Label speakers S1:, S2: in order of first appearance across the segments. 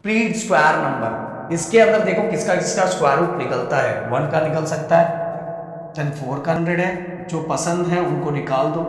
S1: Complete square number. इसके अंदर देखो किसका किसका स्क्वायर रूट निकलता है। 1 का निकल सकता है, देन 4 का 100 है, जो पसंद है उनको निकाल दो।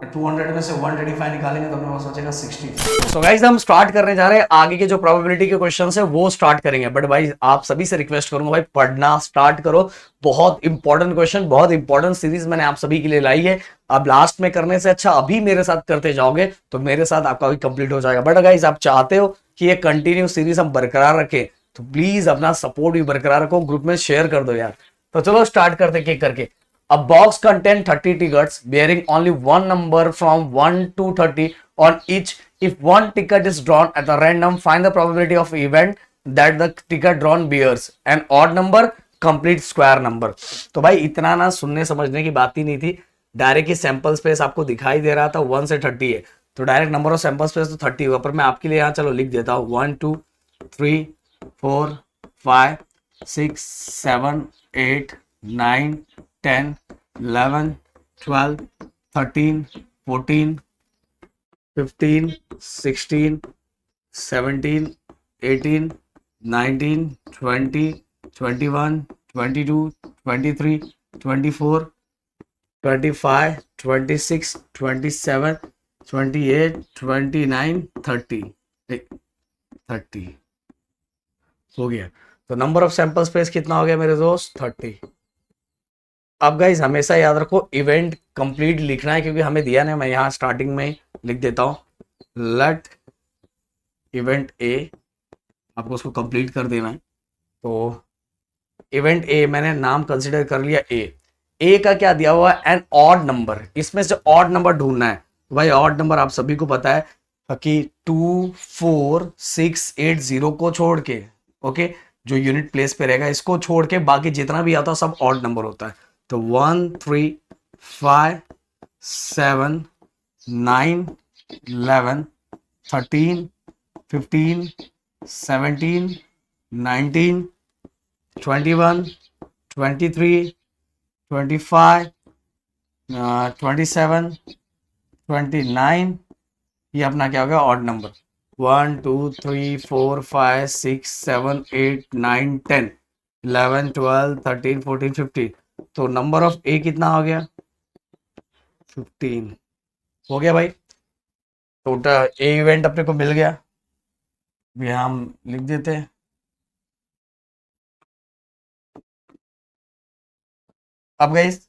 S1: 200 में से 185 निकालेंगे तो अपने पास बचेगा 60। सो गाइस हम स्टार्ट करने जा रहे हैं, आगे के जो प्रोबेबिलिटी के क्वेश्चंस है वो स्टार्ट करेंगे। बट भाई आप सभी से रिक्वेस्ट करूंगा भाई पढ़ना स्टार्ट करो, बहुत इंपॉर्टेंट क्वेश्चन, बहुत इंपॉर्टेंट सीरीज मैंने आप सभी के लिए लाई है। अब लास्ट में करने से अच्छा अभी मेरे साथ करते जाओगे तो मेरे साथ आपका भी कंप्लीट हो जाएगा। बट गाइस आप चाहते हो कि ये कंटिन्यू सीरीज हम बरकरार रखें तो प्लीज अपना सपोर्ट भी बरकरार रखो, ग्रुप में शेयर कर दो यार। तो चलो स्टार्ट करते केक करके। A box contains 30 tickets bearing only one number from 1 to 30 on each. If one ticket is drawn at a random, find the probability of event that the ticket drawn bears an odd number, complete square number. तो भाई इतना ना सुनने समझने की बात ही नहीं थी, डायरेक्ट ही सैंपल स्पेस आपको दिखाई दे रहा था 1 से 30 है तो direct number of sample space तो 30 होगा। पर मैं आपके लिए यहाँ चलो लिख देता हूँ 1 2 3 4 5 6 7 8 9 10 11 12 13 14 15 16 17 18 19 20 21 22 23 24 25 26 27 28 29 30 30 हो गया। तो नंबर ऑफ सैंपल स्पेस कितना हो गया मेरे दोस्त 30। अब गाइज हमेशा याद रखो इवेंट कंप्लीट लिखना है क्योंकि हमें दिया नहीं। मैं यहाँ स्टार्टिंग में ही लिख देता हूँ लेट इवेंट ए, आपको उसको कंप्लीट कर देना है। तो इवेंट ए मैंने नाम कंसिडर कर लिया ए का क्या दिया हुआ है एन ऑड नंबर, इसमें से ऑड नंबर ढूंढना है। तो भाई ऑड नंबर आप सभी को पता है कि 2 4 6 8 0 को छोड़ के, ओके, जो यूनिट प्लेस पे रहेगा इसको छोड़ के बाकी जितना भी आता है सब ऑड नंबर होता है। तो 1 3 5 7 9 11 13 15 17 19 21 23 25 27 29, ये अपना क्या हो गया ऑड नंबर। 1 2 3 4 5 6 7 8 9 10 11 12 13 14 15। तो नंबर ऑफ ए कितना हो गया 15 हो गया भाई। टोटल ए इवेंट अपने को मिल गया, यहाँ हम लिख देते हैं। अब गाइस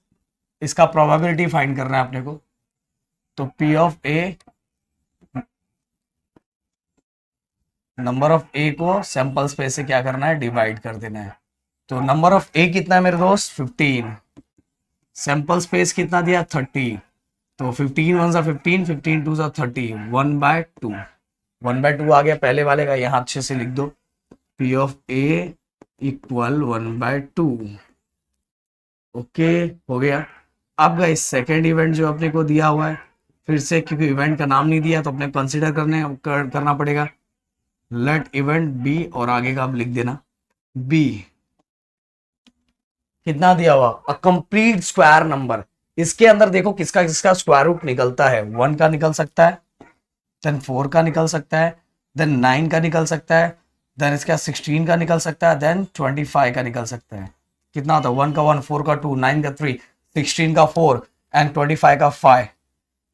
S1: इसका प्रोबेबिलिटी फाइंड करना है अपने को। तो P of A, number of A को सैंपल स्पेस से क्या करना है डिवाइड कर देना है। तो नंबर ऑफ ए कितना है मेरे दोस्त 15, सैंपल स्पेस कितना दिया 30। तो 15 1 15 15 2 30 1/2 1/2 आ गया पहले वाले का, यहाँ अच्छे से लिख दो P of A equal 1/2। Okay हो गया। अब गाइस सेकेंड इवेंट जो अपने को दिया हुआ है, फिर से क्योंकि इवेंट का नाम नहीं दिया तो अपने कंसिडर करना पड़ेगा लेट इवेंट बी, और आगे का आप लिख देना बी। कितना दिया हुआ अ कंप्लीट स्क्वायर नंबर। इसके अंदर देखो किसका किसका स्क्वायर रूट निकलता है। 1 का निकल सकता है, देन 4 का निकल सकता है, देन 9 का निकल सकता है, देन इसका 16 का निकल सकता है, देन 25 का निकल सकता है। कितना होता है 1 का 1 4 का 2 9 का 3 16 का 4 एंड 25 का 5।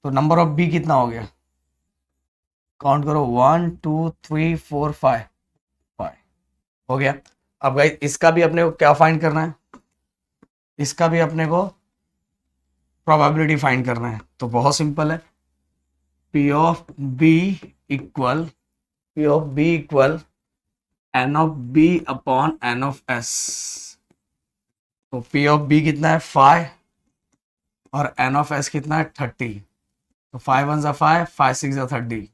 S1: तो नंबर ऑफ बी कितना हो गया काउंट करो 1 2 3 4 5 5 हो गया। अब गाइस इसका भी अपने को क्या फाइंड करना है, इसका भी अपने को प्रोबेबिलिटी फाइंड करना है। तो बहुत सिंपल है P of B equal N of B upon N of S. तो पी ऑफ बी कितना है 5 और एन ऑफ एस कितना है 30। तो 5 1 5 5 6 30,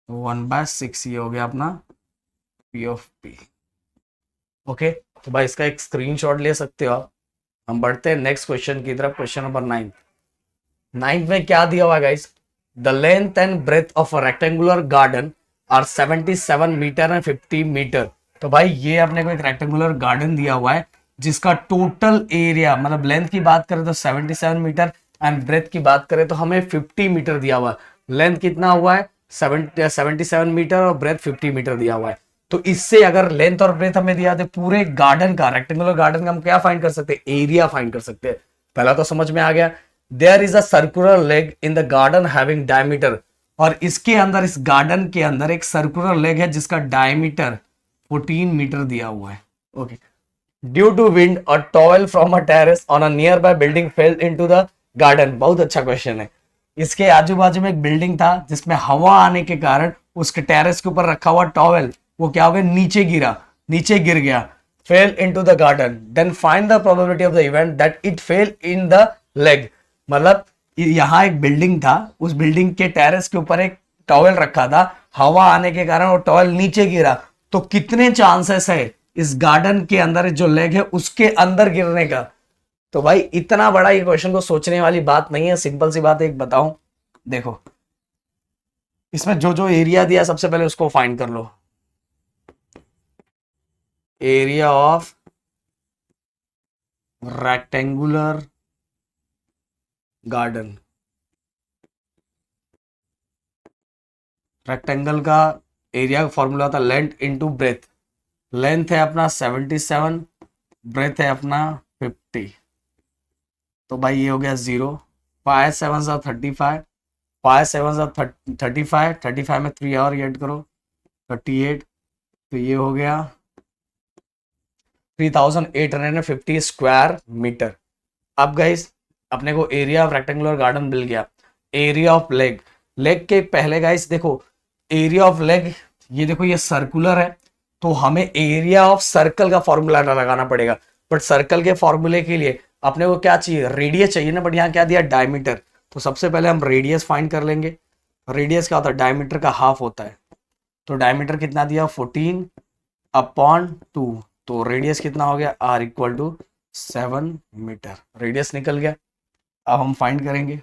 S1: तो 1/6 ये हो गया अपना पी ऑफ बी। ओके तो भाई इसका एक स्क्रीनशॉट ले सकते हो आप। हम बढ़ते हैं नेक्स्ट क्वेश्चन की तरफ, क्वेश्चन नंबर 9 में क्या दिया हुआ है guys, the length and breadth of a rectangular garden are 77 metre and 50 metre. तो भाई ये अपने को एक रेक्टेंगुलर गार्डन दिया हुआ है जिसका टोटल एरिया, मतलब लेंथ की बात करें तो 77 मीटर एंड ब्रेथ की बात करें तो हमें 50 मीटर दिया हुआ है। लेंथ कितना हुआ है 77 मीटर और ब्रेथ 50 मीटर दिया हुआ है। तो इससे अगर लेंथ और ब्रेथ हमें दिया तो पूरे गार्डन का, रेक्टेंगुलर गार्डन का हम क्या फाइंड कर सकते हैं, एरिया फाइंड कर सकते हैं। पहला तो समझ में आ गया। There is a circular lawn in the garden having diameter, और इसके अंदर, इस गार्डन के अंदर एक सर्कुलर लेग है जिसका डायमीटर 14 मीटर दिया हुआ है। Okay, due to wind a towel from a terrace on a near by building fell into the garden. बहुत अच्छा क्वेश्चन है। इसके आजू बाजू में एक बिल्डिंग था जिसमें हवा आने के कारण उसके टेरेस के ऊपर रखा हुआ टॉवेल वो क्या हो गया, नीचे गिरा, नीचे गिर गया, fell into the garden. Then find the probability of the event that it fell in the lawn. मतलब यहाँ एक बिल्डिंग था, उस बिल्डिंग के टेरेस के ऊपर एक टॉवेल रखा था, हवा आने के कारण वो टॉवेल नीचे गिरा, तो कितने चांसेस है इस गार्डन के अंदर जो लेग है उसके अंदर गिरने का। तो भाई इतना बड़ा ये क्वेश्चन को सोचने वाली बात नहीं है, सिंपल सी बात है। एक बताऊं, देखो इसमें जो जो एरिया दिया सबसे पहले उसको फाइंड कर लो। Area of rectangular garden, rectangle का एरिया का फॉर्मूला था लेंथ इनटू ब्रेथ। लेंथ है अपना 77, ब्रेथ है अपना 50। तो भाई ये हो गया 0, 5 7 35, 5 7 35, 35 में 3 और ऐड करो 38, तो ये हो गया 3850 स्क्वायर मीटर। अब गाइस अपने को एरिया ऑफ रेक्टेंगुलर गार्डन मिल गया। एरिया ऑफ लेग, लेग के पहले गाइस देखो एरिया ऑफ लेग, ये देखो ये सर्कुलर है तो हमें एरिया ऑफ सर्कल का फॉर्मूला लगाना पड़ेगा। बट सर्कल के फॉर्मूले के लिए अपने को क्या चाहिए, रेडियस चाहिए ना। बट यहाँ क्या दिया, डायमीटर। तो सबसे पहले हम रेडियस फाइंड कर लेंगे। रेडियस क्या होता है, डायमीटर का हाफ होता है। तो डायमीटर कितना दिया, 14/2। तो रेडियस कितना हो गया, r equal to 7 metre. Radius निकल गया। अब हम फाइंड करेंगे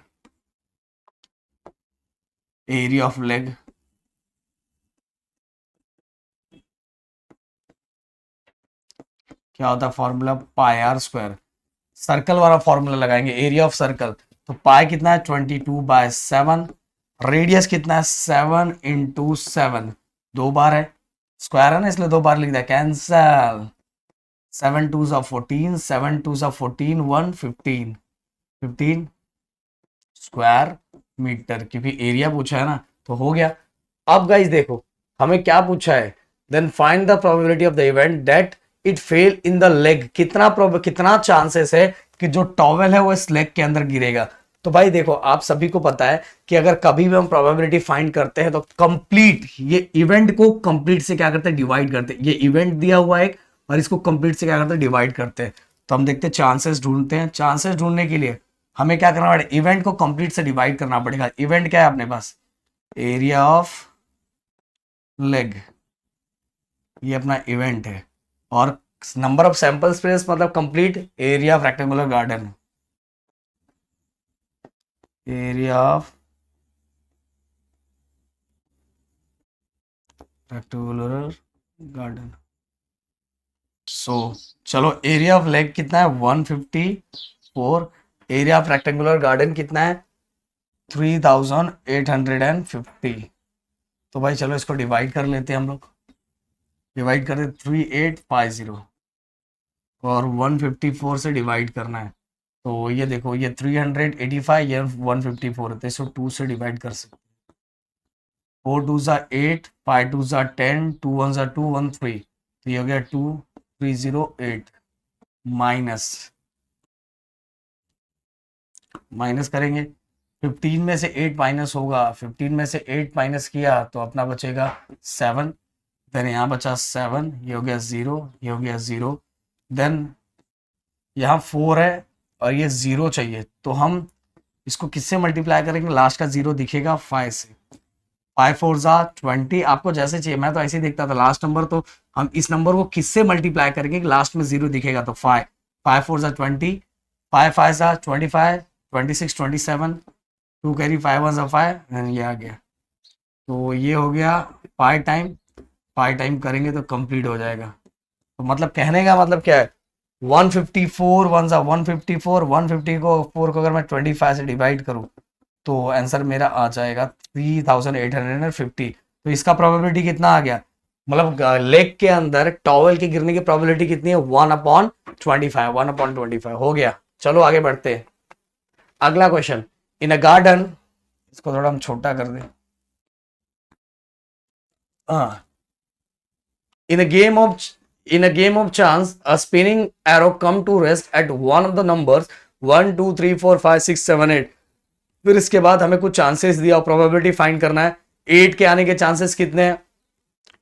S1: एरिया ऑफ लेग। क्या होता है formula, pi R square. Circle वाला फॉर्मूला लगाएंगे, एरिया ऑफ सर्कल। तो पाई कितना है 22/7। रेडियस कितना है 7 × 7, 2 बार है, स्क्वायर है ना इसलिए 2 बार लिख दिया, कैंसल। 7 2 14, 7 2 14, 1 15, 15 स्क्वायर मीटर, क्योंकि एरिया पूछा है ना तो हो गया। अब गाइस देखो हमें क्या पूछा है, then find the probability of the event that it fell in the lawn. कितना चांसेस है कि जो टॉवेल है वो इस लेग के अंदर गिरेगा। तो भाई देखो आप सभी को पता है कि अगर कभी भी हम प्रोबेबिलिटी फाइंड करते हैं तो कंप्लीट ये इवेंट को कंप्लीट से क्या करते हैं, डिवाइड करते हैं। ये इवेंट दिया हुआ है और इसको कंप्लीट से क्या करते हैं, डिवाइड करते हैं। तो हम देखते हैं चांसेस ढूंढते हैं। चांसेस ढूंढने के लिए हमें क्या करना पड़ेगा, इवेंट को कंप्लीट से डिवाइड करना पड़ेगा। इवेंट क्या है अपने पास, एरिया ऑफ लेग, ये अपना इवेंट है। और नंबर ऑफ सैंपल स्पेस मतलब complete area of rectangular garden, area of rectangular garden. So चलो एरिया ऑफ लेग कितना है 154, एरिया ऑफ रेक्टेंगुलर गार्डन कितना है 3850। तो भाई चलो इसको डिवाइड कर लेते हैं हम लोग। डिवाइड कर दे 3850 और 154 से डिवाइड करना है। तो ये देखो ये 385, ये 154 है, तो इसको 2 से डिवाइड कर सकते हैं। 4 2 8, 5 2 10, 2 1 2 1 3, तो ये हो गया 2308 माइनस, माइनस करेंगे 15 में से 8 माइनस होगा, 15 में से 8 माइनस किया तो अपना बचेगा 7। देन यहाँ बचा 7, ये हो गया 0, ये हो गया 0। देन यहाँ 4 है और ये 0 चाहिए, तो हम इसको किससे मल्टीप्लाई करेंगे, लास्ट का 0 दिखेगा 5 से। 5 4 20, आपको जैसे चाहिए, मैं तो ऐसे ही देखता था लास्ट नंबर। तो हम इस नंबर को किससे मल्टीप्लाई करेंगे, लास्ट में 0 दिखेगा तो 5 5 4 20, 5 5 25, 26 27, 2 कैरी 5 1 5, ये आ गया। तो ये हो गया पाई टाइम, पाई टाइम करेंगे तो कंप्लीट हो जाएगा। तो मतलब कहने का मतलब क्या है, 154 1 154, 150 को 4 को अगर मैं 25 से डिवाइड करूं तो आंसर मेरा आ जाएगा 3850। तो इसका प्रोबेबिलिटी कितना आ गया, मतलब लेग के अंदर टॉवल के गिरने की प्रोबेबिलिटी कितनी है, 1/25, 1/25 हो गया। चलो आगे बढ़ते हैं। अगला क्वेश्चन, इन अ गार्डन, इसको थोड़ा हम छोटा कर दें। हाँ, in a game of chance, a spinning arrow come to rest at one of the numbers 1 2 3 4 5 6 7 8। फिर इसके बाद हमें कुछ चांसेस दिया और प्रोबेबिलिटी फाइंड करना है। 8 के आने के चांसेस कितने हैं,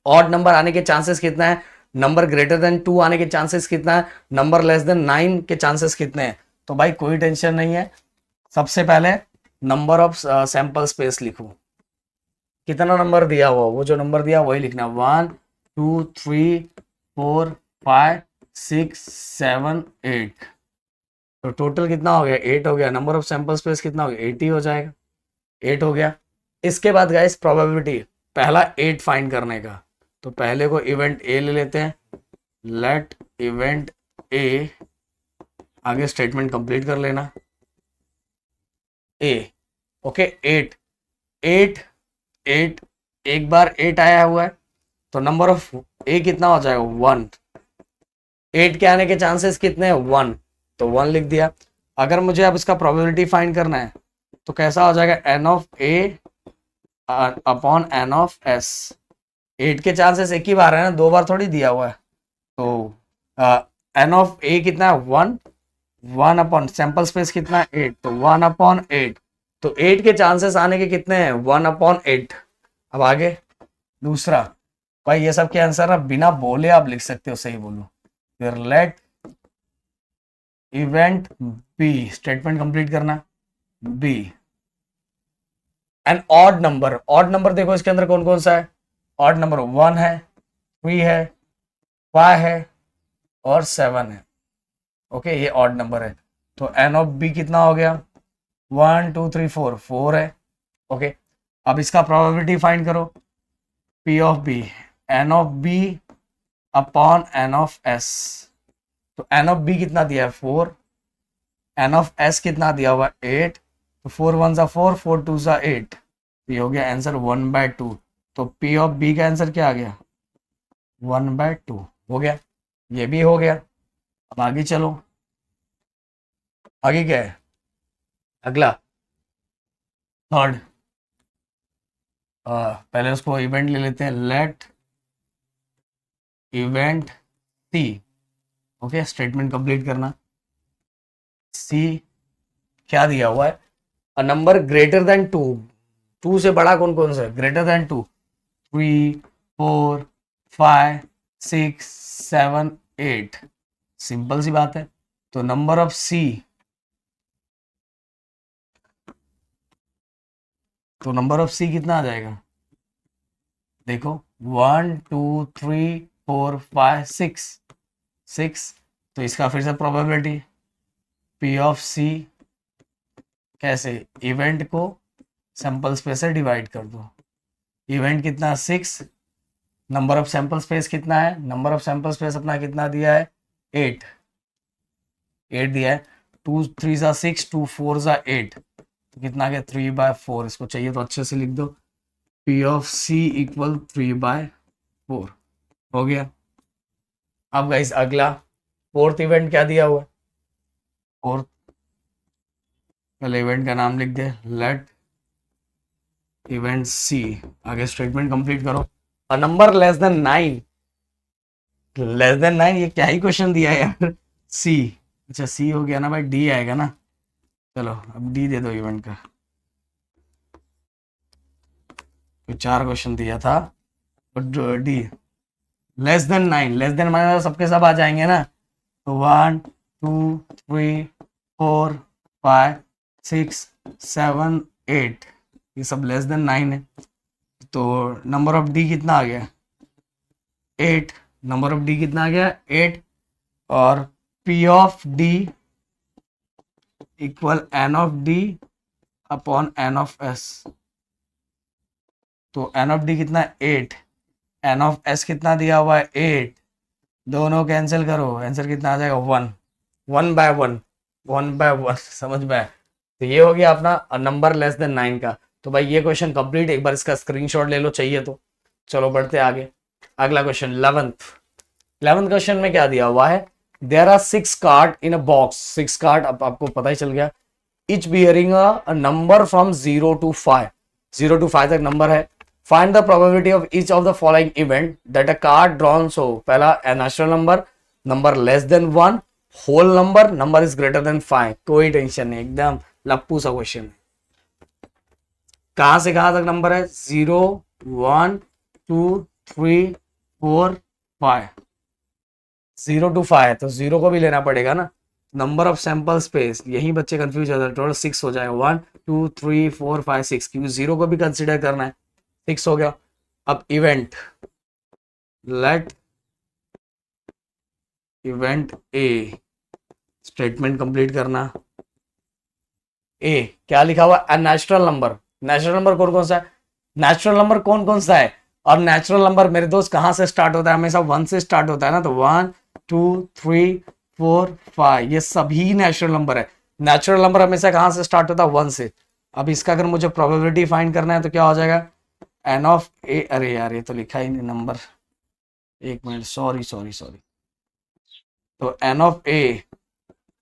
S1: ऑड नंबर आने के चांसेस कितना है, नंबर ग्रेटर देन 2 आने के चांसेस कितना है, नंबर लेस देन 9 के चांसेस कितने हैं। तो भाई कोई टेंशन नहीं है, सबसे पहले नंबर ऑफ सैंपल स्पेस लिखो, कितना नंबर दिया हुआ, वो जो नंबर दिया वही लिखना, 1 2 3 4 5 6 7 8। तो टोटल कितना हो गया, 8 हो गया। नंबर ऑफ सैंपल स्पेस कितना हो गया, 80 हो जाएगा, 8 हो गया। इसके बाद गाइस प्रोबेबिलिटी, पहला 8 फाइंड करने का, तो पहले को इवेंट ए ले लेते हैं, लेट इवेंट ए, आगे स्टेटमेंट कंप्लीट कर लेना, ए ओके। 8 8 8, एक बार 8 आया हुआ है, तो नंबर ऑफ ए कितना हो जाएगा, 1। 8 के आने के चांसेस कितने हैं, 1, तो 1 लिख दिया। अगर मुझे अब इसका प्रोबेबिलिटी फाइंड करना है तो कैसा हो जाएगा, N of A upon N of S. 8 के चांसेस एक ही बार है ना, 2 बार थोड़ी दिया हुआ है। तो एन ऑफ ए कितना है, 1, 1 अपॉन सैंपल स्पेस कितना है, 8, तो 1/8। तो 8 के चांसेस आने के कितने हैं, 1/8। अब आगे दूसरा, भाई ये सब के आंसर ना बिना बोले आप लिख सकते हो, सही बोलो। फिर let event B, statement complete करना, B an odd number. Odd number देखो इसके अंदर कौन कौन सा है, ऑड नंबर 1 है, 3 है, 5 है और 7 है। ओके, ये ऑड नंबर है। तो एन ऑफ बी कितना हो गया, 1 2 3 4, 4 है। ओके, अब इसका प्रोबेबिलिटी फाइंड करो, P of B, N of B upon N of S. तो एन ऑफ बी कितना दिया है, 4, एन ऑफ एस कितना दिया हुआ है, 8, तो 4 1 सा 4, 4 2 सा 8, ये हो गया आंसर 1/2। तो पी ऑफ बी का आंसर क्या आ गया, 1/2 हो गया, ये भी हो गया। अब आगे चलो, आगे क्या है, अगला थर्ड, पहले उसको इवेंट ले लेते हैं, लेट इवेंट सी। ओके, स्टेटमेंट कंप्लीट करना, सी क्या दिया हुआ है, अ नंबर ग्रेटर देन 2, 2 से बड़ा कौन कौन सा है, ग्रेटर देन 2, 3 4 5 6 7 8, सिंपल सी बात है। तो नंबर ऑफ सी, तो नंबर ऑफ सी कितना आ जाएगा, देखो 1 2 3 4 5 6, तो इसका फिर से प्रोबेबिलिटी, पी ऑफ सी कैसे, इवेंट को सैंपल स्पेस से डिवाइड कर दो, इवेंट कितना 6, नंबर ऑफ सैंपल स्पेस कितना है, नंबर ऑफ सैंपल स्पेस अपना कितना दिया है, 8 दिया है, 2 3 सा 6, 2 4 सा 8, तो कितना आ गया 3/4। इसको चाहिए तो अच्छे से लिख दो, पी ऑफ सी इक्वल 3/4 हो गया। अब गाइस अगला फोर्थ इवेंट क्या दिया हुआ है, फोर्थ पहले इवेंट का नाम लिख दे, लेट इवेंट सी, आगे स्टेटमेंट कंप्लीट करो, अ number less then 9, less than 9 ये क्या ही क्वेश्चन दिया है यार, सी, अच्छा सी हो गया ना भाई, डी आएगा ना, चलो अब डी दे दो इवेंट का, तो 4 क्वेश्चन दिया था, तो D less than 9, less than माने सबके सब आ जाएंगे ना, तो 1 2 3 4 5 6 7 8, ये सब लेस देन 9 है। तो नंबर ऑफ डी कितना आ गया, 8, नंबर ऑफ डी कितना आ गया, 8, और P of D equal N of D upon N of S. तो एन ऑफ डी कितना है, 8, एन ऑफ एस कितना दिया हुआ है, 8, दोनों कैंसिल करो, आंसर कितना आ जाएगा, 1, 1/1, 1/1 समझ में आया। तो ये हो गया अपना नंबर लेस देन 9 का। तो भाई ये क्वेश्चन कंप्लीट, एक बार इसका स्क्रीनशॉट ले लो चाहिए तो। चलो बढ़ते आगे। अगला क्वेश्चन 11th क्वेश्चन में क्या दिया हुआ है, there are 6 card in a box, 6 card, अब आपको पता ही चल गया, each bearing a number from 0 to 5, 0 to 5 तक नंबर है। Find the probability of each of the following event that a card drawn, so पहला a natural number, number less than 1, whole number, number is greater than 5। कोई tension नहीं, एकदम लप्पू सा question है। कहां से कहां तक नंबर है, 0 1 2 3 4 5, 0 to 5 है तो 0 को भी लेना पड़ेगा ना। नंबर ऑफ सैंपल स्पेस, यही बच्चे कंफ्यूज हो जाते हैं, टोटल 6 हो जाएगा, 1 2 3 4 5 6, क्योंकि 0 को भी कंसिडर करना है, 6 हो गया। अब event, let event A, statement complete करना। ए क्या लिखा हुआ, नेचुरल नंबर, नेचुरल नंबर कौन कौन सा है, नेचुरल नंबर कौन कौन सा है, और नेचुरल नंबर मेरे दोस्त कहां से स्टार्ट होता है, हमेशा 1 से स्टार्ट होता है ना, तो 1 2 3 4 5, ये सभी नेचुरल नंबर है। नेचुरल नंबर हमेशा कहां से स्टार्ट होता है, 1 से। अब इसका अगर मुझे प्रोबेबिलिटी फाइंड करना है तो क्या हो जाएगा, एन ऑफ ए, अरे यार ये तो लिखा ही नहीं नंबर, एक मिनट, सॉरी सॉरी सॉरी। तो एन ऑफ ए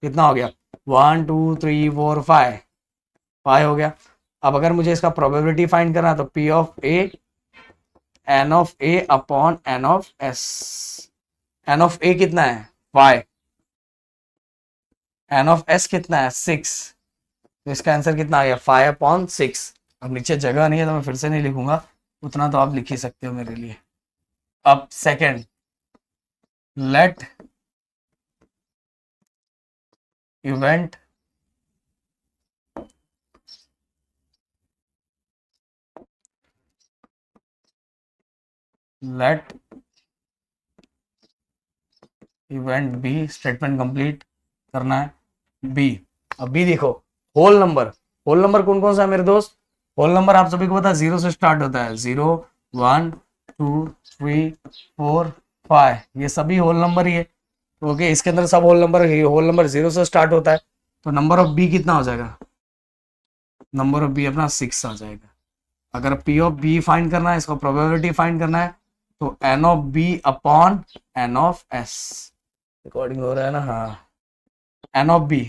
S1: कितना हो गया, 1 2 3 4 5, 5 हो गया। अब अगर मुझे इसका प्रोबेबिलिटी फाइंड करना है तो P of A, N of A upon N of S. N of A कितना है, 5, एन ऑफ एस कितना है, 6, तो इसका आंसर कितना आ गया, 5/6। अब नीचे जगह नहीं है तो मैं फिर से नहीं लिखूंगा, उतना तो आप लिख ही सकते हो मेरे लिए। अब second, let event let event B, statement complete करना है बी। अब बी देखो, होल नंबर, होल नंबर कौन कौन सा है मेरे दोस्त, होल नंबर आप सभी को पता है 0 से स्टार्ट होता है, 0 1 2 3 4 5, ये सभी होल नंबर ही है। ओके, इसके अंदर सब होल नंबर, होल नंबर 0 से स्टार्ट होता है, तो नंबर ऑफ बी कितना हो जाएगा, नंबर ऑफ बी अपना 6 आ जाएगा। अगर पी ऑफ बी फाइंड करना है, इसका प्रोबेबिलिटी फाइंड करना है, तो N of B upon N of S, recording हो रहा है ना, हाँ, एन ऑफ बी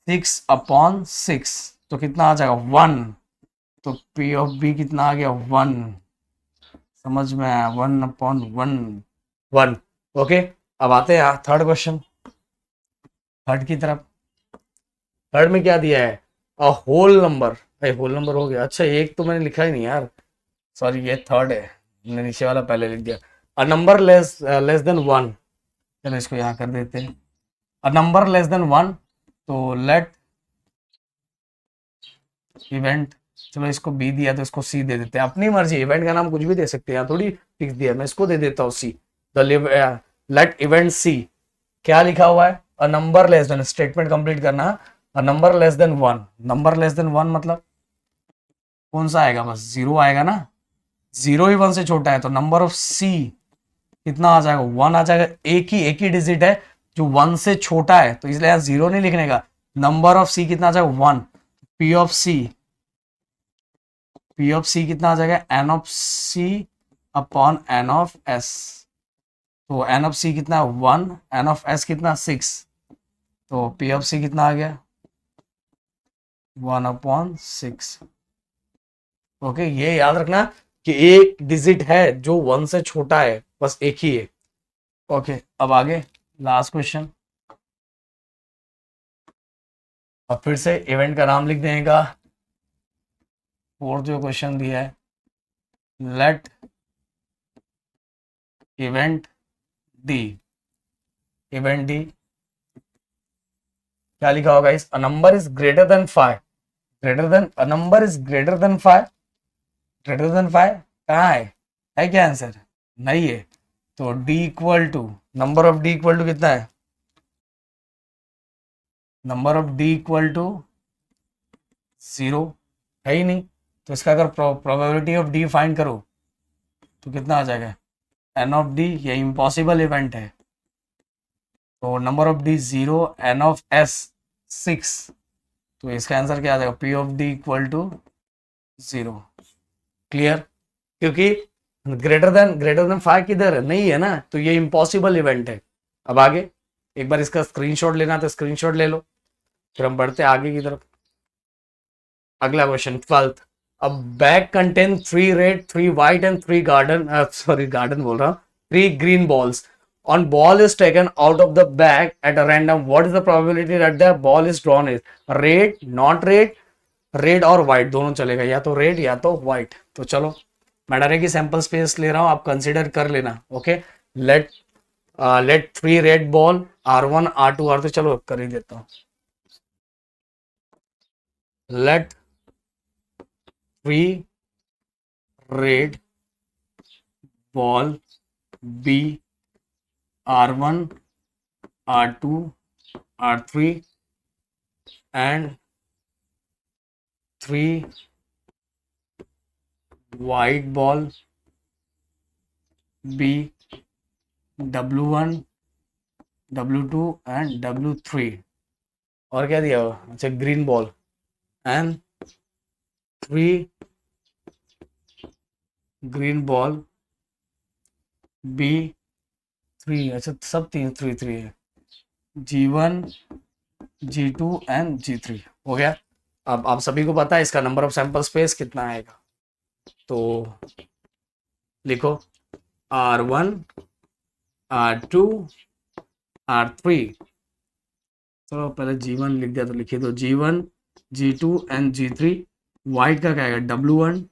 S1: 6/6, तो कितना आ जाएगा 1, तो पी ऑफ बी कितना आ गया 1, समझ में आया, 1/1, 1। ओके, अब आते हैं थर्ड क्वेश्चन, थर्ड की तरफ। थर्ड में क्या दिया है, अ होल नंबर, भाई होल नंबर हो गया, अच्छा एक तो मैंने लिखा ही नहीं यार, सॉरी ये थर्ड है, मैंने नीचे वाला पहले लिख दिया। अ नंबर लेस लेस देन 1, चलो इसको यहाँ कर देते हैं, अ नंबर लेस देन 1, तो लेट इवेंट, चलो इसको बी दिया तो इसको सी दे देते हैं, अपनी मर्जी, इवेंट का नाम कुछ भी दे सकते हैं, थोड़ी फिक्स दिया, मैं इसको दे देता हूँ C. The let event C, क्या लिखा हुआ है, a number less than, statement complete करना, a number less than 1, number less than 1 मतलब कौन सा आएगा, बस 0 आएगा ना, 0 ही 1 से छोटा है, तो नंबर ऑफ सी कितना आ जाएगा, 1 आ जाएगा, एक ही डिजिट है जो 1 से छोटा है, तो इसलिए यहाँ 0 नहीं लिखने का, नंबर ऑफ सी कितना आ जाएगा 1, P of C, P of C कितना आ जाएगा, N of C upon N of S, तो एन ऑफ सी कितना 1, एन ऑफ एस कितना 6, तो पी ऑफ सी कितना आ गया 1/6। ओके, ये याद रखना कि एक डिजिट है जो 1 से छोटा है, बस एक ही है। ओके, अब आगे लास्ट क्वेश्चन, अब फिर से इवेंट का नाम लिख देने का, फोर्थ जो क्वेश्चन दिया है, let event D, event D क्या लिखा होगा, is a number is greater than 5, greater than, a number is greater than 5, greater than 5 कहाँ है क्या आंसर, नहीं है, तो D equal to, number of D equal to कितना है, number of D equal to 0, है ही नहीं, तो इसका अगर प्रोबेबिलिटी ऑफ डी फाइंड करो तो कितना आ जाएगा, एन ऑफ डी, ये इम्पॉसिबल इवेंट है, तो number of D 0, N of S 6, तो इसका आंसर क्या आ जाएगा, P of D equal to 0। Clear? क्योंकि ग्रेटर देन 5 किधर है, नहीं है ना, तो ये इम्पॉसिबल इवेंट है। अब आगे एक बार इसका स्क्रीनशॉट लेना तो स्क्रीनशॉट ले लो, फिर हम बढ़ते आगे की तरफ। अगला क्वेश्चन 12th। अब bag contain 3 red 3 white and 3 garden बोल रहा हूँ, 3 green balls. On ball is taken out of the bag at a random. What is the probability that the ball is drawn is red, not red, red और white दोनों चलेगा, या तो red या तो व्हाइट। तो चलो मैं डायरेक्ट सैंपल स्पेस ले रहा हूं, आप कंसीडर कर लेना। Okay, let let 3 red ball R1 R2 R3, चलो कर ही देता हूं। Let 3 red ball be R1 R2 R3 and 3 white ball B W1 W2 and W3। और क्या दिया हुआ, अच्छा green ball and 3 green ball B3, अच्छा सब 3 है, G1 G2 एंड G3 हो गया। अब आप सभी को पता है इसका नंबर ऑफ सैंपल स्पेस कितना आएगा, तो लिखो R1 R2 R3। तो पहले G1 लिख दिया, तो लिखिए तो G1 G2 and G3। White का क्या आएगा, W1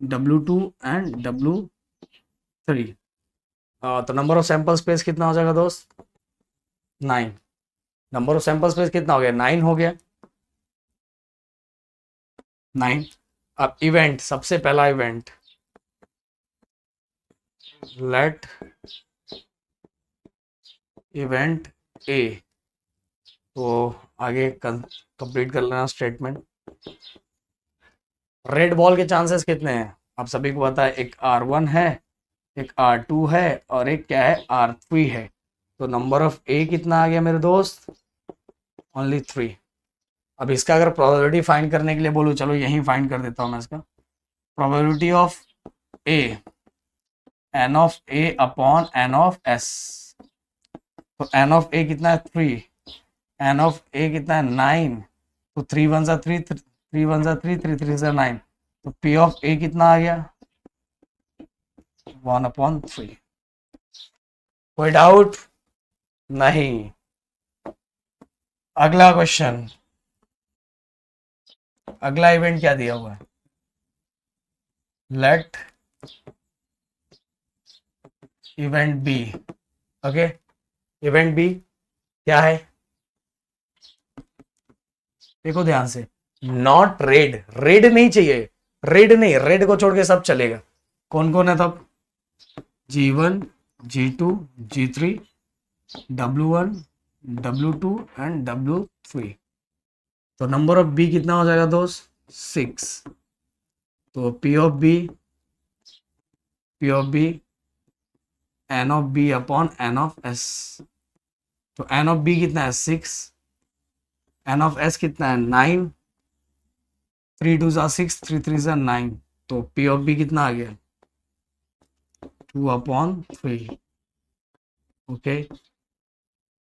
S1: W2 एंड W3। तो नंबर ऑफ सैंपल स्पेस कितना हो जाएगा दोस्त, 9। नंबर ऑफ सैंपल स्पेस कितना हो गया, 9 हो गया, 9। अब इवेंट, सबसे पहला इवेंट, लेट इवेंट ए। तो आगे कंप्लीट कर लेना स्टेटमेंट। रेड बॉल के चांसेस कितने हैं, आप सभी को पता है, एक R1 है, एक R2 है और एक क्या है, R3 है। तो नंबर ऑफ ए कितना आ गया मेरे दोस्त, ओनली 3। अब इसका अगर प्रोबेबिलिटी फाइंड करने के लिए बोलूँ, चलो यहीं फाइंड कर देता हूँ मैं इसका। Probability of A, N of A upon N of S. तो एन ऑफ ए कितना है, 3, एन ऑफ ए कितना है, 9। तो 3 1 सा 3, 3 1 सा 3, 3 3 सा 9। तो पी ऑफ ए कितना आ गया, 1/3। कोई डाउट नहीं? अगला क्वेश्चन, अगला इवेंट क्या दिया हुआ है, let event B. Okay, event B क्या है, देखो ध्यान से, नॉट रेड, रेड नहीं चाहिए, रेड नहीं, रेड को छोड़ के सब चलेगा। कौन कौन है तब, G1 G2 G3 W1 W2 and W3। तो नंबर ऑफ बी कितना हो जाएगा दोस्त, 6। तो P of B N of B upon N of S. तो एन ऑफ बी कितना है, 6, एन ऑफ एस कितना है, 9। 3 2 सा 6, 3 3 सा 9। तो P ऑफ बी कितना आ गया, 2/3। ओके,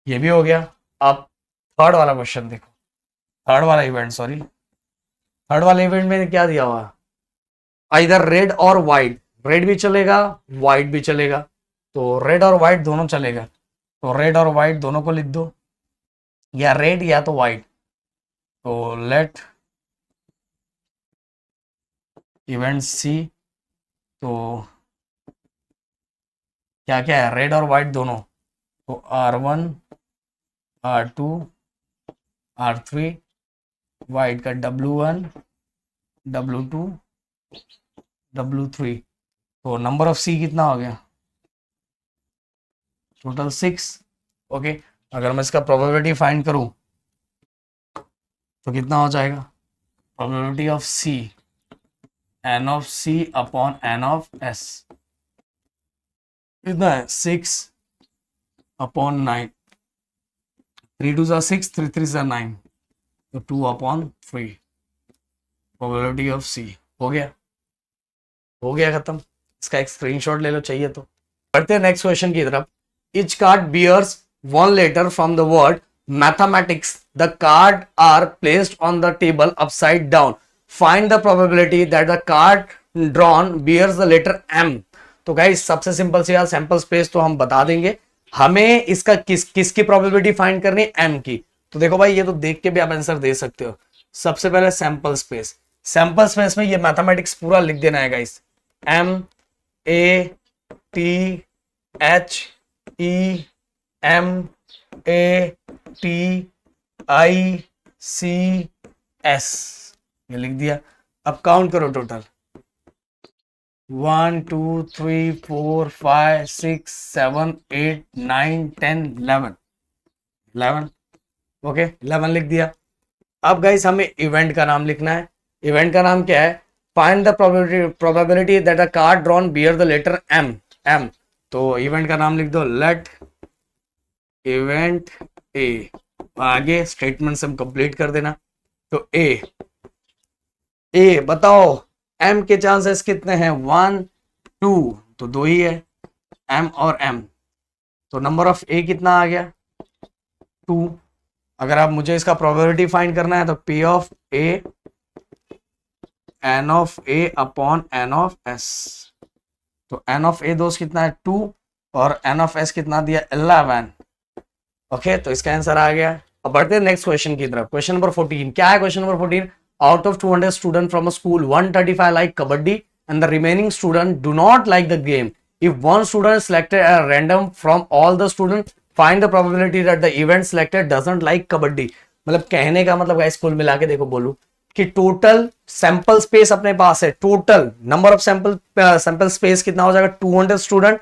S1: ये भी हो गया। अब थर्ड वाला क्वेश्चन देखो, थर्ड वाला इवेंट, सॉरी, थर्ड वाले इवेंट में क्या दिया हुआ, इधर रेड और व्हाइट, रेड भी चलेगा व्हाइट भी चलेगा। तो रेड और व्हाइट दोनों चलेगा, तो रेड और व्हाइट दोनों को लिख दो, या रेड या तो व्हाइट। तो लेट इवेंट सी, तो क्या क्या है, रेड और व्हाइट दोनों, तो R1 R2 R3, व्हाइट का W1 W2 W3। तो नंबर ऑफ सी कितना हो गया, टोटल 6। ओके, अगर मैं इसका प्रोबेबिलिटी फाइंड करूं तो कितना हो जाएगा, probability of C, N of C upon N of S कितना है, 6/9। 3 2 सा 6, 3 3 सा 9। तो 2/3 प्रोबेबिलिटी ऑफ सी। हो गया, हो गया खत्म। इसका एक स्क्रीनशॉट ले लो चाहिए तो। बढ़ते हैं नेक्स्ट क्वेश्चन की तरफ। Each card bears one letter from the word mathematics, the card are placed on the table upside down, find the probability that the card drawn bears the letter M. तो guys सबसे simple से यार sample space तो हम बता देंगे, हमें इसका किसकी प्रोबेबिलिटी फाइंड करनी है, एम की। तो देखो भाई ये तो देख के भी आप आंसर दे सकते हो। सबसे पहले सैंपल स्पेस, सैंपल स्पेस में ये मैथमेटिक्स पूरा लिख देना है गाइस, MATHEMATICS, ये लिख दिया। अब काउंट करो टोटल, 1 2 3 4 5 6 7 8 9 10 11 11। ओके 11 लिख दिया। अब गाइस हमें इवेंट का नाम लिखना है। इवेंट का नाम क्या है, find the probability that a card drawn bear the letter M. M, तो इवेंट का नाम लिख दो, लेट इवेंट ए। आगे स्टेटमेंट से हम कंप्लीट कर देना। तो ए बताओ एम के चांसेस कितने हैं, 1 2, तो 2 ही है, एम और एम। तो नंबर ऑफ ए कितना आ गया, 2। अगर आप मुझे इसका प्रोबेबिलिटी फाइंड करना है तो P of A N of A upon N of S. तो एन ऑफ ए दोस्त कितना है, 2, और एन ऑफ एस कितना दिया, 11। ओके तो इसका आंसर आ गया। अब बढ़ते हैं नेक्स्ट क्वेश्चन की तरफ। क्वेश्चन नंबर 14 क्या है, question number 14, out of 200 student from a school 135 like kabaddi and the remaining student do not like the game. If one student selected at random from all the students, find the probability that the event selected doesn't like kabaddi. मतलब कहने का मतलब guys कुल मिला के देखो बोलूं कि टोटल सैंपल स्पेस अपने पास है, total number of sample space कितना हो जाएगा, 200 स्टूडेंट।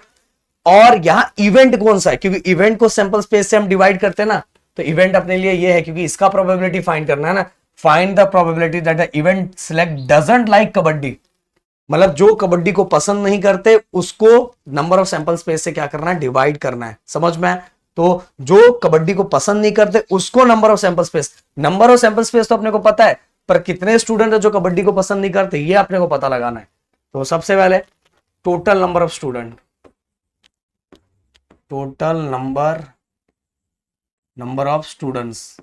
S1: और यहां इवेंट कौन सा है, क्योंकि इवेंट को सैंपल स्पेस से हम डिवाइड करते हैं ना, तो इवेंट अपने लिए ये है क्योंकि इसका प्रोबेबिलिटी फाइंड करना है ना। Find the probability that the event select doesn't like kabaddi, मतलब जो कबड्डी को पसंद नहीं करते उसको नंबर ऑफ सैंपल स्पेस से क्या करना है, डिवाइड करना है। समझ में? तो जो कबड्डी को पसंद नहीं करते उसको number of sample space, number of sample space तो अपने को पता है, पर कितने स्टूडेंट है जो कबड्डी को पसंद नहीं करते ये अपने को पता लगाना है। तो सबसे पहले total number of student, total number of students,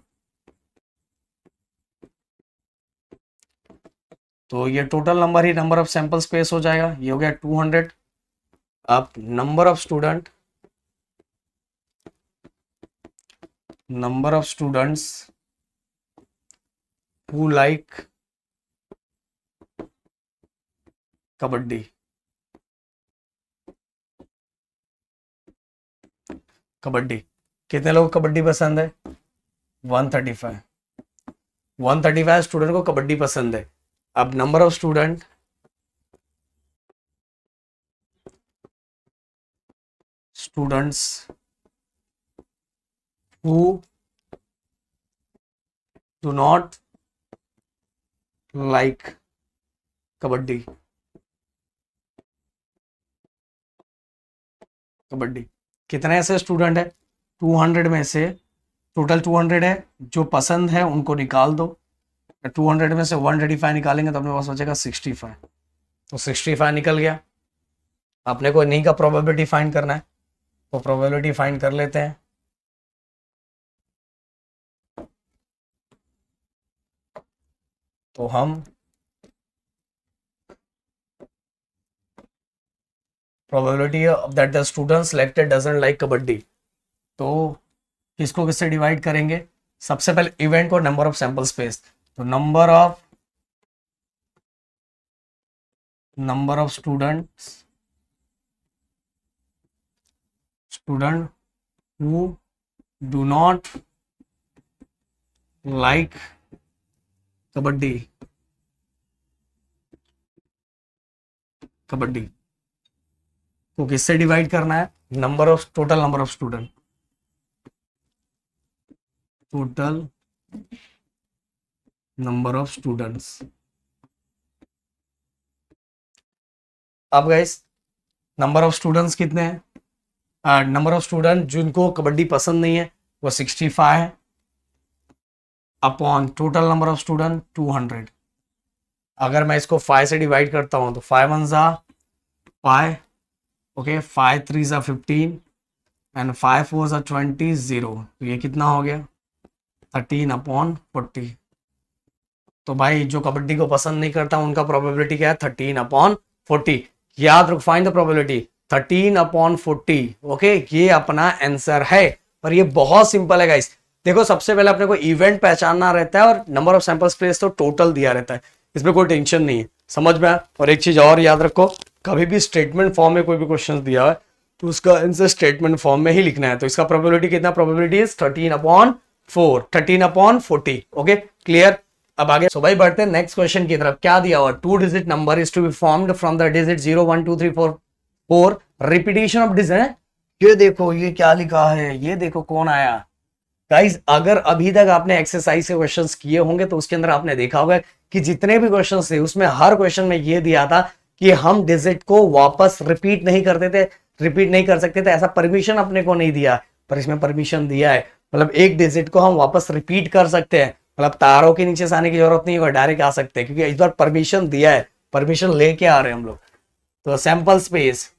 S1: तो ये total number he number of sample space हो जाएगा, ये हो गया 200। अब number of students who like kabaddi, kabaddi कितने लोग कबड्डी पसंद है, 135, 135 स्टूडेंट को कबड्डी पसंद है। अब number of students who do not like kabaddi, kabaddi कितने ऐसे स्टूडेंट है, 200 में से टोटल 200 है, जो पसंद है उनको निकाल दो। 200 में से 135 निकालेंगे तो अपने पास बचेगा 65, तो 65 निकल गया। अपने को नहीं का प्रोबेबिलिटी फाइंड करना है, तो प्रोबेबिलिटी फाइंड कर लेते हैं। तो हम probability that the student selected doesn't like kabaddi, तो किसको किससे डिवाइड करेंगे, सबसे पहले इवेंट को नंबर ऑफ सैंपल स्पेस, तो number of student who do not like kabaddi, kabaddi तो किससे डिवाइड करना है, total number of student, total number of students. अब गाइस नंबर ऑफ स्टूडेंट्स कितने हैं, नंबर ऑफ स्टूडेंट जिनको कबड्डी पसंद नहीं है वो 65 है। Upon total number of student 200। अगर मैं इसको 5 से डिवाइड करता हूं तो 5 1 जा 5, ओके 5 3 जा 15 एंड 5 4 जा 20 0। तो ये कितना हो गया 13/40। तो भाई जो कबड्डी को पसंद नहीं करता उनका प्रोबेबिलिटी क्या है 13/40। याद रखो, फाइंड द प्रोबेबिलिटी 13/40। ओके, ये अपना आंसर है। पर ये बहुत सिंपल है गाइस। देखो सबसे पहले अपने को इवेंट पहचानना रहता है और नंबर ऑफ सैंपल्स प्लेस तो टोटल दिया रहता है, इसमें कोई टेंशन नहीं है, समझ में आया। और एक चीज और याद रखो, कभी भी स्टेटमेंट फॉर्म में कोई भी क्वेश्चन दिया है तो उसका आंसर स्टेटमेंट फॉर्म में ही लिखना है। तो इसका प्रोबेबिलिटी कितना, प्रोबेबिलिटी इज 13/4, 13/40। Okay clear. अब आगे भाई बढ़ते हैं नेक्स्ट क्वेश्चन की तरफ। क्या दिया हुआ, 2 digit number is to be formed from the digit 0 1 2 3 4 4 repetition of digit. ये देखो ये क्या लिखा है, ये देखो कौन आया गाइस। अगर अभी तक आपने एक्सरसाइज के क्वेश्चंस किए होंगे तो उसके अंदर आपने देखा होगा कि जितने भी क्वेश्चंस थे उसमें हर क्वेश्चन में ये दिया था कि हम डिजिट को वापस रिपीट नहीं करते थे, रिपीट नहीं कर सकते थे, ऐसा परमिशन अपने को नहीं दिया। पर इसमें परमिशन दिया है, मतलब एक डिजिट को हम वापस रिपीट कर सकते हैं, मतलब तारों के नीचे से आने की जरूरत नहीं है, डायरेक्ट आ सकते हैं क्योंकि इस बार परमिशन दिया है, परमिशन लेके आ रहे हैं हम लोग। तो सैंपल स्पेस,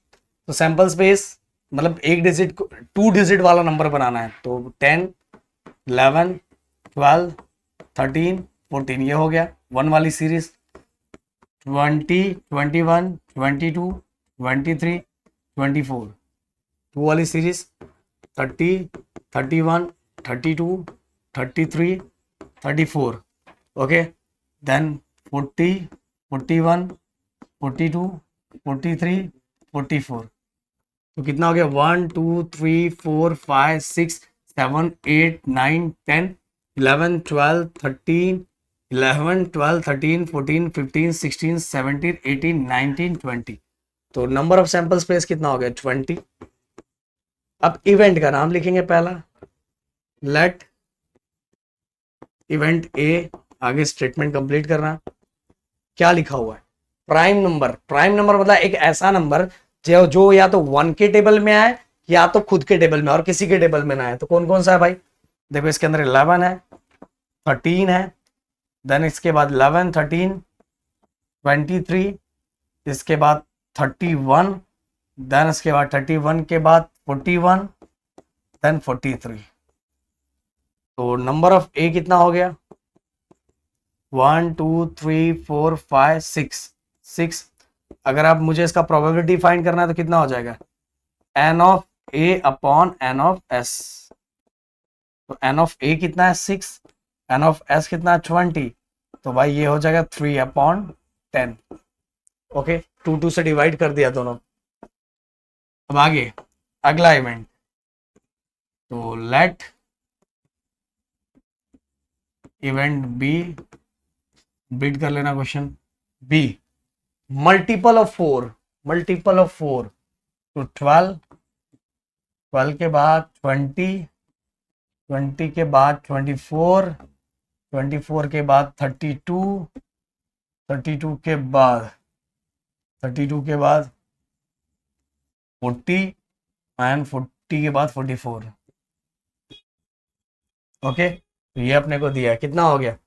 S1: तो सैंपल स्पेस मतलब एक डिजिट को 2 डिजिट वाला नंबर बनाना है तो 10 11 12 13 14 ये हो गया 1 वाली सीरीज। 20 21 22 23 24 2 वाली सीरीज। 30 31 32 33 34। Okay then 40 41 42 43 44। तो कितना हो गया 1 2 3 4 5 6 7 8 9 10 11 12 13 11 12 13 14 15 16 17 18 19 20। तो नंबर ऑफ सैंपल स्पेस कितना हो गया 20। अब इवेंट का नाम लिखेंगे पहला, लेट इवेंट ए, आगे स्टेटमेंट कंप्लीट करना। क्या लिखा हुआ है, प्राइम नंबर। प्राइम नंबर मतलब एक ऐसा नंबर जो या तो 1 के टेबल में आए या तो खुद के टेबल में और किसी के टेबल में ना आए। तो कौन कौन सा है भाई, देखो इसके अंदर 11 है, 13 है, देन इसके बाद 11 13 23, इसके बाद 31, देन इसके बाद 31 के बाद 41, देन 43। तो नंबर ऑफ ए कितना हो गया 1 2 3 4 5 6। अगर आप मुझे इसका प्रोबेबिलिटी फाइंड करना है तो कितना हो जाएगा N of A upon N of S. तो एन ऑफ ए कितना है 6, एन ऑफ एस कितना है 20। तो भाई ये हो जाएगा 3/10। ओके 2 2 से डिवाइड कर दिया दोनों। अब आगे अगला इवेंट, तो लेट इवेंट बी, बीट कर लेना question B, multiple of 4, multiple of 4। तो 12, 12 के बाद 20, 20 के बाद 24, 24 के बाद 32, 32 के बाद 32 के बाद 40 एंड 40 के बाद 44। ओके तो ये अपने को दिया है, कितना हो गया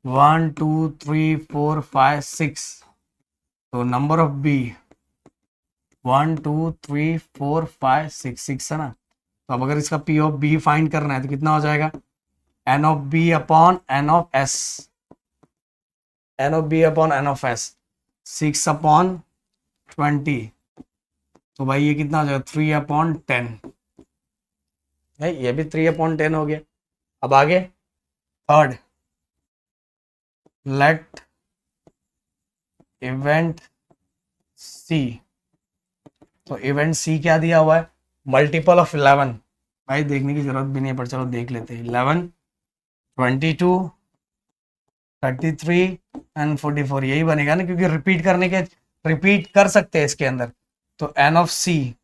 S1: 1 2 3 4 5 6। तो नंबर ऑफ बी 1 2 3 4 5 6 6 है ना। तो अब अगर इसका पी ऑफ बी फाइंड करना है तो कितना हो जाएगा N of B upon N of S, N of B upon N of S 6/20। तो भाई ये कितना हो जाएगा 3/10 है, ये भी 3/10 हो गया। अब आगे थर्ड, लेट इवेंट सी। तो इवेंट सी क्या दिया हुआ है मल्टीपल ऑफ 11। भाई देखने की जरूरत भी नहीं है पर चलो देख लेते हैं। 11 22 33 एंड 44 यही बनेगा ना, क्योंकि रिपीट करने के रिपीट कर सकते हैं इसके अंदर। तो एन ऑफ सी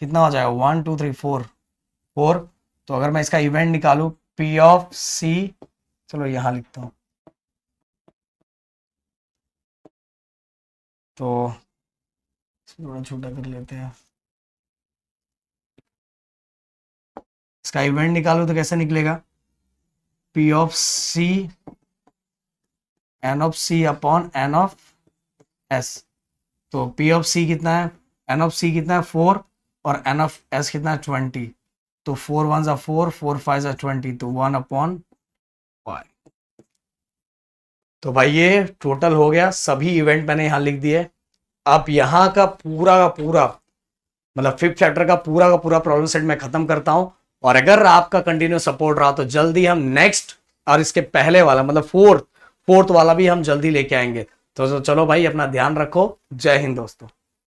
S1: कितना हो जाएगा 1 2 3 4 4। तो अगर मैं इसका इवेंट निकालू पी ऑफ सी, चलो यहां लिखता हूं, तो थोड़ा छोटा कर लेते हैं। इसका इवेंट निकालो तो कैसे निकलेगा, P of C N of C upon N of S. तो पी ऑफ सी कितना है, एन ऑफ सी कितना है 4 और एन ऑफ एस कितना है 20। तो 4 1 4, 4 5 20, तो 1 अपॉन 5। तो भाई ये टोटल हो गया, सभी इवेंट मैंने यहां लिख दिए। अब यहाँ का पूरा मतलब 5th चैप्टर का पूरा प्रॉब्लम सेट मैं खत्म करता हूं। और अगर आपका कंटिन्यू सपोर्ट रहा तो जल्दी हम नेक्स्ट और इसके पहले वाला मतलब फोर्थ वाला भी हम जल्दी लेके आएंगे। तो चलो भाई अपना ध्यान रखो। जय हिंद दोस्तों।